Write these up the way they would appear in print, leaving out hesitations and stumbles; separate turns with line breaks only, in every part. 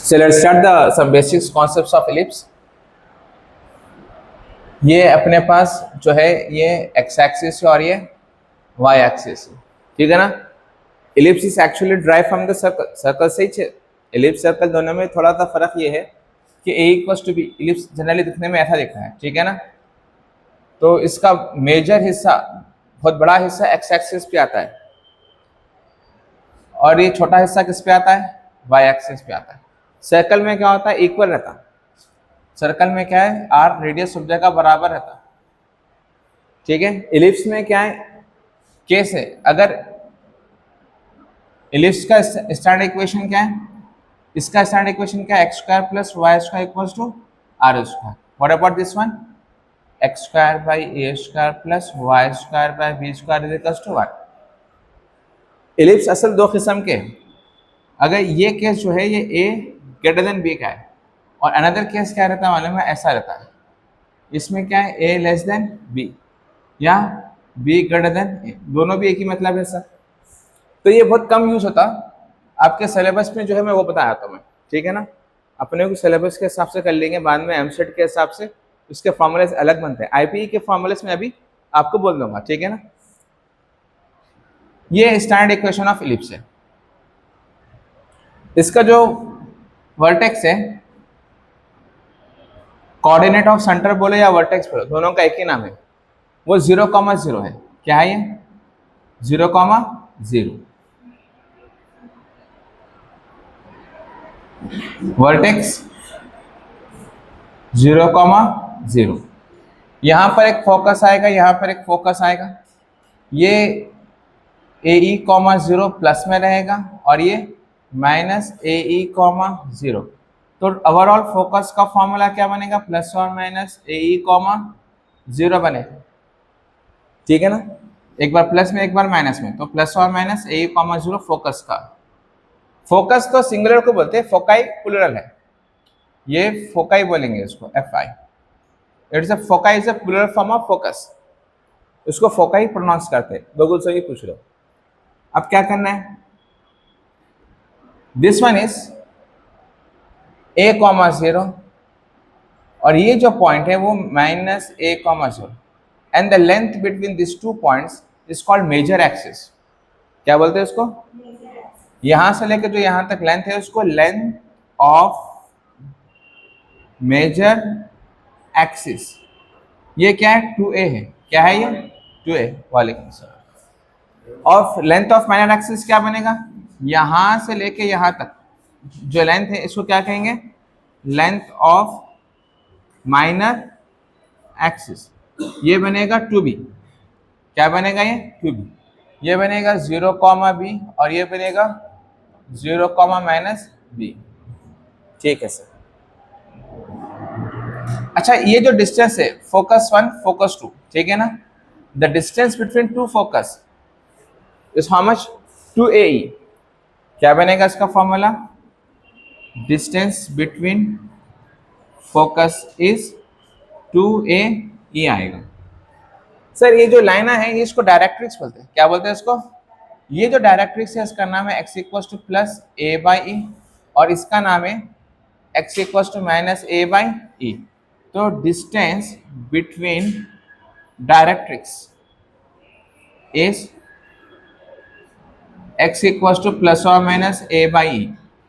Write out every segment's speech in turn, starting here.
So let's start the some basics concepts of ellipse. ये अपने पास जो है ये x एक्सिस है और ये y एक्सिस है, ठीक है ना। Ellipse is actually drive from the circle, circle से ही इलिप्स सर्कल दोनों में थोड़ा सा फर्क ये है कि a equals to b, ellipse generally दिखने में ऐसा दिखता है, ठीक है ना। तो इसका मेजर हिस्सा, बहुत बड़ा हिस्सा x एक्सिस पे आता है और ये छोटा हिस्सा किस पे आता है, y एक्सिस पे आता है। सर्कल में क्या होता है, इक्वल रहता है। सर्कल में क्या है, आर रेडियस सब जगह बराबर रहता है, ठीक है। इलिप्स में क्या है, केस है, अगर इलिप्स का स्टैंडर्ड इक्वेशन क्या है, इसका स्टैंडर्ड इक्वेशन क्या है, x square plus y square equals to r square. What about this one, x square by a square plus y square by b square is equals to what. Ellipse असल दो किस्म के हैं। अगर ये case जो है ये ए ग्रेटर देन बी का है और अनदर केस क्या रहता है मालूम है, ऐसा रहता है। इसमें क्या है, ए लेस देन बी या बी ग्रेटर देन ए, दोनों भी एक ही मतलब है सर। तो ये बहुत कम यूज होता आपके सिलेबस में, जो है मैं वो बताया था मैं, ठीक है ना। अपने को सिलेबस के हिसाब से कर लेंगे, बाद में एमसेट के हिसाब से उसके फॉर्मूलेस अलग बनते हैं। आईपीई के फॉर्मूलेस में अभी आपको बोल दूंगा, ठीक है ना। ये स्टैंडर्ड इक्वेशन ऑफ इलिप्स है। इसका जो वर्टेक्स है, कोऑर्डिनेट ऑफ सेंटर बोले या वर्टेक्स बोले, दोनों का एक ही नाम है, वो 0,0 है। क्या है ये, 0,0 वर्टेक्स 0,0। यहां पर एक फोकस आएगा, यहां पर एक फोकस आएगा। ये AE,0 प्लस में रहेगा और ये माइनस AE,0। तो ओवरऑल फोकस का फॉर्मूला क्या बनेगा, प्लस और माइनस AE,0 बनेगा, ठीक है ना। एक बार प्लस में एक बार माइनस में, तो प्लस और माइनस AE,0 फोकस का। फोकस तो सिंगुलर को बोलते हैं, फोकाई प्लूरल है, ये फोकाई बोलेंगे इसको, FI। It's a foci is a plural form of focus, उसको फोकाई प्रोनाउंस करते हैं। गूगल से ही पूछ लो। अब क्या करना है, दिस वन इज A,0 और ये जो पॉइंट है वो minus A,0 and the length between this two points is called major axis. क्या बोलते हैं उसको, यहां से लेकर जो यहां तक लेंथ है उसको लेंथ ऑफ मेजर एक्सिस। ये क्या है, 2A है। क्या है ये, 2A। वालेकुम सलाम। और लेंथ ऑफ माइनर एक्सिस क्या बनेगा, यहां से लेके यहां तक जो लेंथ है इसको क्या कहेंगे, लेंथ ऑफ माइनर एक्सिस। ये बनेगा 2B। क्या बनेगा ये, 2B। ये बनेगा 0,B और ये बनेगा 0,-B, ठीक है सर। अच्छा, ये जो डिस्टेंस है फोकस 1 फोकस 2, ठीक है ना, the distance between two focus is how much, 2AE। क्या बनेगा इसका formula, distance between focus is 2AE आएगा। सर ये जो लाइन है ये इसको डायरेक्ट्रिक्स बोलते हैं। क्या बोलते हैं इसको, ये जो डायरेक्ट्रिक्स है इसका नाम है x equals to plus A/E और इसका नाम है x equals to minus A/E। तो distance between directrix is x equals to plus और माइनस A/E,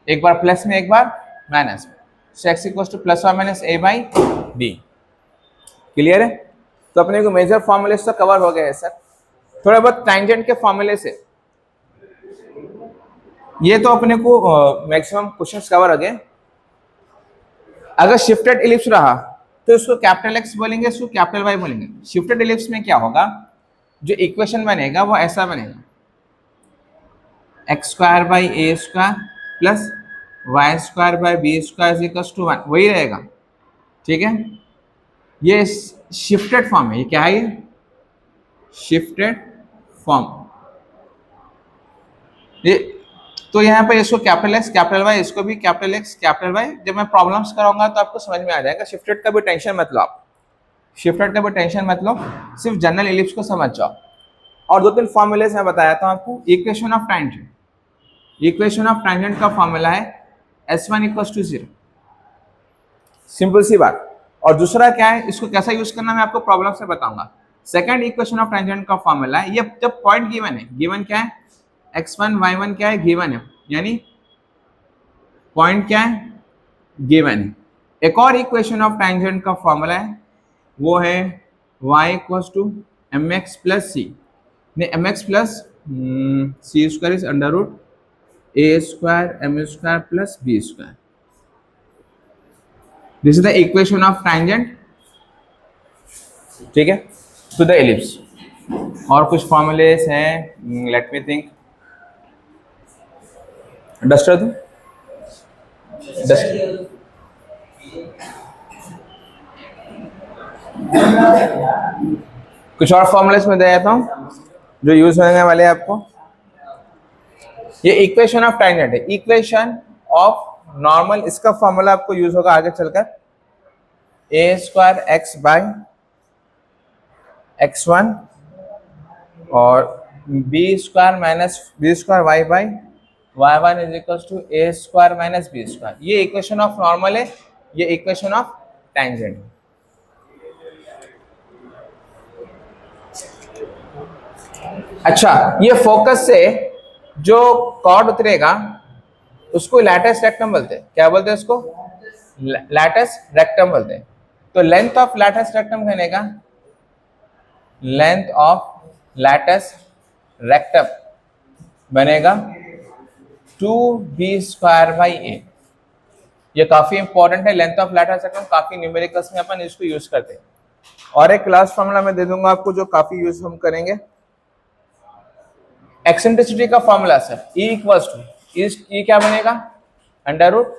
एक बार प्लस में एक बार माइनस में, so x equals to plus और माइनस A/D। क्लियर है। तो अपने को मेजर फॉर्मूले से कवर हो गया है सर। थोड़ा बहुत टैंजेंट के फॉर्मूले से, ये तो अपने को मैक्सिमम क्वेश्चंस कवर हो गए। अगर शिफ्टेड इलिप्स रहा तो इसको कैपिटल X बोलेंगे, इसको कैपिटल Y बोलेंगे। शिफ्टेड इलिप्स में क्या होगा, जो इक्वेशन बनेगा वो ऐसा बनेगा, x square by a square plus y square by b square equals to 1, वही रहेगा, ठीक है। ये शिफ्टेड फॉर्म है। ये क्या है, ये शिफ्टेड फॉर्म। ये तो यहाँ पे इसको कैपिटल X कैपिटल Y, इसको भी कैपिटल X कैपिटल Y। जब मैं प्रॉब्लम्स कराऊंगा तो आपको समझ में आ जाएगा। शिफ्टेड का भी टेंशन मत लो आप, शिफ्टेड का भी टेंशन मत लो, सिर्फ जनरल इलिप्स को समझ जाओ। और 2-3 फॉर्मूले मैं बताया था आपको। Equation of tangent, equation of tangent का फॉर्मूला है S1 इक्वल्स टू 0। सिंपल सी बात। और दूसरा क्या है, इसको कैसा यूज करना मैं आपको प्रॉब्लम से बताऊंगा। सेकंड इक्वेशन ऑफ टेंजेंट का फॉर्मूला है, ये जब पॉइंट गिवन है, गिवन क्या है, x1 y1 क्या है, गिवन है, यानी पॉइंट क्या है, गिवन है। एक और इक्वेशन ऑफ टेंजेंट का फॉर्मूला है, वो है y equals to mx plus c, mx plus c square is under root a square m square plus b square. This is the equation of tangent, ठीक है, to the ellipse. और कुछ formulas हैं, let me think. Duster दो, duster. कुछ और formulas में दे देता हूं जो यूज होने वाले हैं आपको। ये इक्वेशन ऑफ टेंजेंट है, इक्वेशन ऑफ नॉर्मल, इसका फॉर्मूला आपको यूज होगा आगे चलकर a square x by x1 और b square minus b square y by y1 is equal to a square minus b square. ये इक्वेशन ऑफ नॉर्मल है, ये इक्वेशन ऑफ टेंजेंट है। अच्छा, ये फोकस से जो कॉर्ड उतरेगा उसको लैटिस रेक्टम बोलते हैं। क्या बोलते हैं उसको? लैटिस रेक्टम बोलते हैं। तो लेंथ ऑफ लैटिस रेक्टम कहने का, लेंथ ऑफ लैटिस रेक्टम बनेगा 2b स्क्वायर बाई a। ये काफी इंपॉर्टेंट है, लेंथ ऑफ लैटिस रेक्टम काफी न्यूमेरिकल्स में अपन इसको यूज करते हैं। और एक क्लास फॉर्मूला मैं दे दूंगा आपको जो काफी यूज हम करेंगे। एक्सेंट्रिसिटी का formula sir, E equals to, E क्या बनेगा, under root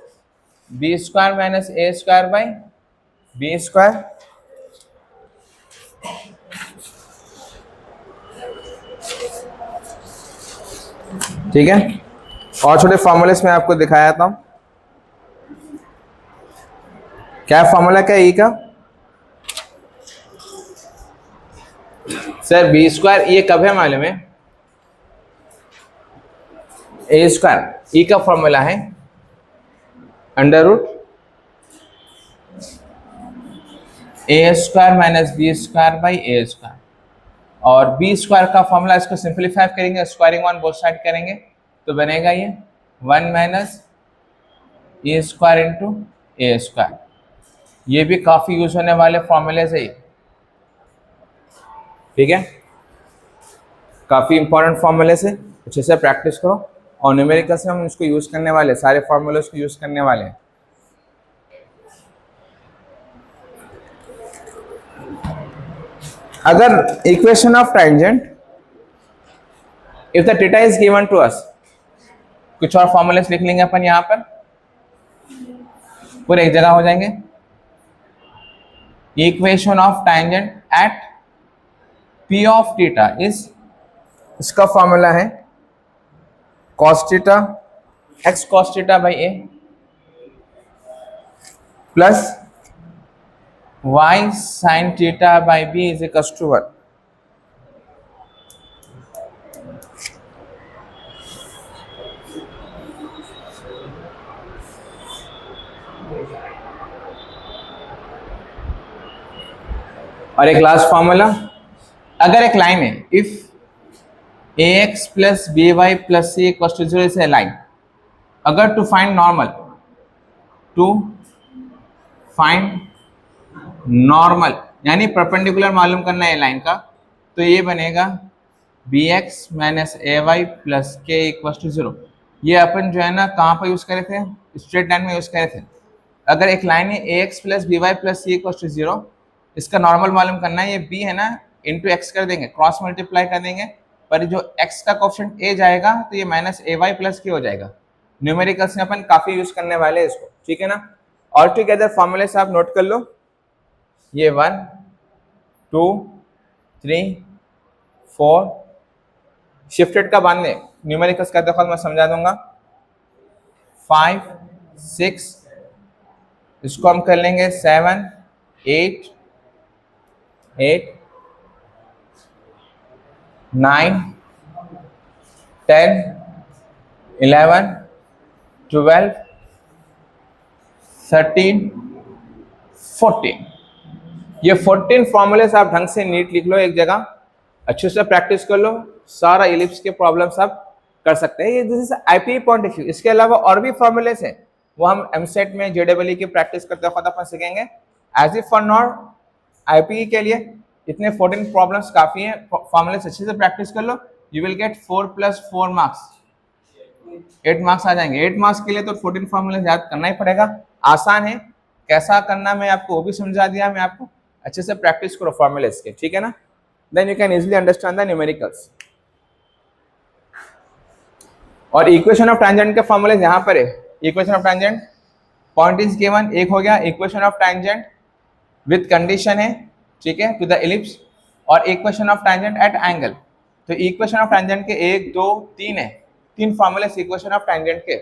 b square minus a square by b square. ठीक है, और छोटे फॉर्मूलेस में आपको दिखाया था। क्या फॉर्मूला क्या E का सर? बी स्क्वायर, ये कब है मालूम है, ए स्क्वायर। ई का फॉर्मूला है under root a square minus b square by a square. और बी स्क्वायर का फॉर्मूला, इसको सिंप्लीफाई करेंगे, स्क्वायरिंग ऑन बोथ साइड करेंगे तो बनेगा ये 1 minus a square into a square. ये भी काफी यूज होने वाले फॉर्मूले से, ठीक है, काफी इंपॉर्टेंट फॉर्मूले से अच्छे से प्रैक्टिस करो। और न्यूमेरिकल्स में हम इसको यूज करने वाले, सारे फॉर्मूले को यूज करने वाले हैं। अगर equation of tangent, if the theta is given to us, कुछ और फॉर्मूलेस लिख लेंगे अपन यहां पर, पूरे एक जगह हो जाएंगे। Equation of tangent at P of theta is, इसका फॉर्मूला है cos theta x cos theta by a plus y sin theta by b is equal to 1। और एक लास्ट फॉर्मूला, अगर एक लाइन है, if ax plus B Y plus C equal to 0 is a line, अगर to find normal, to find normal यानी perpendicular मालूम करना है लाइन का, तो ये बनेगा bx माइनस ए वाई प्लस के इक्वल टू 0। ये अपन जो है ना कहाँ पर यूज करे थे, स्ट्रेट लाइन में यूज करे थे। अगर एक लाइन है ax plus B Y plus C equal to 0, इसका नॉर्मल मालूम करना है, ये b है ना इंटू एक्स कर देंगे, क्रॉस मल्टीप्लाई कर देंगे, पर जो x का कोएफिशिएंट a जाएगा तो ये माइनस ए वाई प्लस के हो जाएगा। न्यूमेरिकल्स में अपन काफी यूज करने वाले हैं इसको, ठीक है ना। ऑल टुगेदर फॉर्मूले से आप नोट कर लो, ये 1 2 3 4, शिफ्टेड का बांधने, न्यूमेरिकल्स का दखल मैं समझा दूंगा, 5 6, इसको हम कर लेंगे 7 8 9 10 11 12 13, 14। ये 14 फॉर्मूलेस आप ढंग से नीट लिख लो एक जगह, अच्छे से प्रैक्टिस कर लो, सारा इलिप्स के प्रॉब्लम्स आप कर सकते हैं। ये this is IPE point of view. इसके अलावा और भी फॉर्मूलेस हैं, वो हम एमसेट में जेडब्ल्यू की प्रैक्टिस करते वक्त अपन सीखेंगे। As if for not IPE के लिए इतने 14 प्रॉब्लम्स काफी हैं, फॉर्मूलेस अच्छे से प्रैक्टिस कर लो, you will get 4 + 4 marks, 8 marks आ जाएंगे। 8 मार्क्स के लिए तो 14 फॉर्मूले याद करना ही पड़ेगा। आसान है, कैसा करना मैं आपको वो भी समझा दिया। मैं आपको अच्छे से प्रैक्टिस करो फॉर्मूलेस के, ठीक है ना, then you can easily understand the numericals. और इक्वेशन ऑफ टैंजेंट के फॉर्मूले यहाँ पर है। Equation of tangent, point is given, एक हो गया equation of tangent with condition है, ठीक है, टू द इलिप्स, और equation of tangent at angle. तो इक्वेशन ऑफ टैंजेंट के 1 2 3 है, 3 फॉर्मूले इक्वेशन ऑफ टैंजेंट के।